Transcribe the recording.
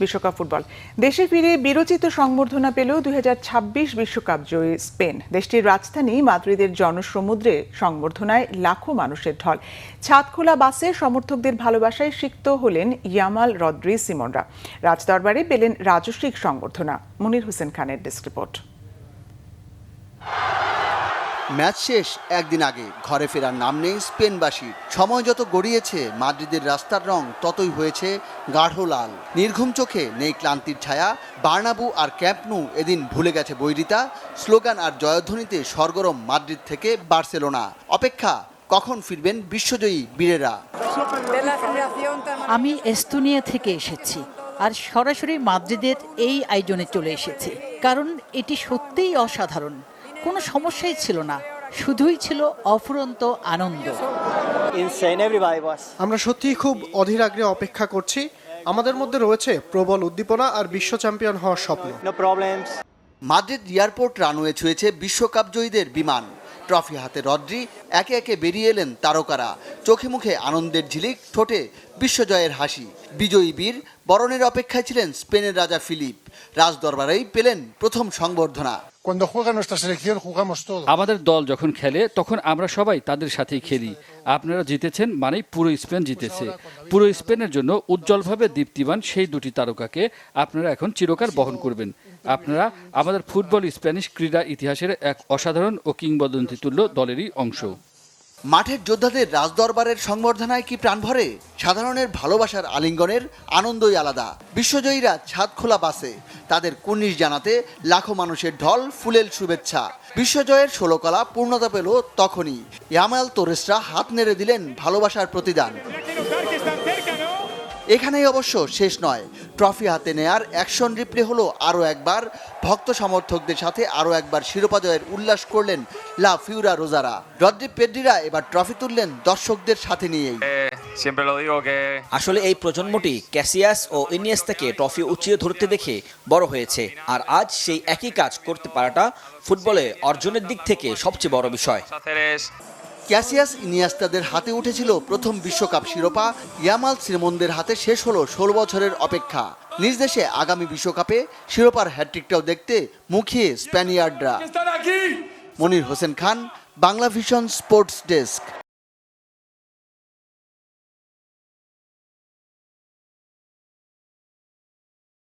বিশ্বকাপ ফুটবল দেশে ফিরে বিরচিত সংবর্ধনা পেল 2026 বিশ্বকাপ জয়ী স্পেন। দেশটির রাজধানী মাদ্রিদের জনসমুদ্রে সংবর্ধনায় লাখো মানুষের ঢল। ছাদখোলা বাসে সমর্থকদের ভালোবাসায় সিক্ত হলেন ইয়ামাল রদ্রি সিমনরা। রাজদরবারে পেলেন রাজস্বিক সংবর্ধনা। মনির হোসেন খানের ডেস্ক রিপোর্ট। ম্যাচ শেষ একদিন আগে ঘরে ফেরার নাম নেই স্পেনবাসীর। সময় যত গড়িয়েছে মাদ্রিদের রাস্তার রং ততই হয়েছে গাঢ় লাল। নির্ঘুম চোখে নেই ক্লান্তির ছায়া। বার্নাবু আর ক্যাম্প নু এদিন ভুলে গেছে বৈরিতা। স্লোগান আর জয়ধ্বনিতে সরগরম মাদ্রিদ থেকে বার্সেলোনা। অপেক্ষা কখন ফিরবেন বিশ্বজয়ী বীরেরা। আমি এস্তোনিয়া থেকে এসেছি আর সরাসরি মাদ্রিদের এই আয়োজনে চলে এসেছি, কারণ এটি সত্যিই অসাধারণ। কোনো সমস্যাই ছিল না, শুধুই ছিল অফুরন্ত আনন্দ। আমরা সত্যিই খুব অধীর আগ্রহে অপেক্ষা করছি। আমাদের মধ্যে রয়েছে প্রবল উদ্দীপনা আর বিশ্ব চ্যাম্পিয়ন হওয়ার স্বপ্ন। মাদ্রিদ এয়ারপোর্ট রানওয়ে ছুঁয়েছে বিশ্বকাপ জয়ীদের বিমান। ট্রফি হাতে রদ্রি, একে একে বেরিয়ে এলেন তারকারা। চোখে মুখে আনন্দের ঝিলিক, ঠোঁটে বিশ্বজয়ের হাসি। বিজয়ী বীর বরণের অপেক্ষায় ছিলেন স্পেনের রাজা ফিলিপ। রাজদরবারেই পেলেন প্রথম সংবর্ধনা। আমাদের দল যখন খেলে তখন আমরা সবাই তাদের সাথেই খেলি। আপনারা জিতেছেন মানেই পুরো স্পেন জিতেছে। পুরো স্পেনের জন্য উজ্জ্বলভাবে দীপ্তিমান সেই দুটি তারকাকে আপনারা এখন চিরকাল বহন করবেন। আপনারা আমাদের ফুটবল স্প্যানিশ ক্রীড়া ইতিহাসের এক অসাধারণ ও কিংবদন্তিতুল্য দলেরই অংশ। মাঠের যোদ্ধাদের রাজদরবারের সংবর্ধনায় কি প্রাণ ভরে? সাধারণের ভালোবাসার আলিঙ্গনের আনন্দই আলাদা। বিশ্বজয়ীরা ছাদ খোলা বাসে, তাদের কুর্নিশ জানাতে লাখো মানুষের ঢল, ফুলেল শুভেচ্ছা। বিশ্বজয়ের ষোলকলা পূর্ণতা পেল তখনই। ইয়ামাল তোরেসরা হাত নেড়ে দিলেন ভালোবাসার প্রতিদান। এখানেই অবশ্য শেষ নয়। ট্রফি হাতে নেয়ার অ্যাকশন রিপ্লে হলো আরও একবার। ভক্ত সমর্থকদের সাথে আরও একবার শিরোপা জয়ের উল্লাস করলেন লা ফিউরা রোজারা। রদ্রি পেড্রিরা এবার ট্রফি তুললেন দর্শকদের সাথে নিয়েই। আসলে এই প্রজন্মটি ক্যাসিয়াস ও ইনিয়েস্তাকে ট্রফি উঁচিয়ে ধরতে দেখে বড় হয়েছে, আর আজ সেই একই কাজ করতে পারাটা ফুটবলে অর্জনের দিক থেকে সবচেয়ে বড় বিষয়। ক্যাসিয়াস ইনিয়েস্তাদের হাতে উঠেছিল প্রথম বিশ্বকাপ শিরোপা। ইয়ামাল সিমনদের হাতে শেষ হলো 16 বছরের অপেক্ষা। নিজ দেশে আগামী বিশ্বকাপে শিরোপার হ্যাটট্রিকটাও দেখতে মুখিয়ে স্প্যানিয়ার্ডরা। Monir Hossain Khan, Bangla vision sports desk.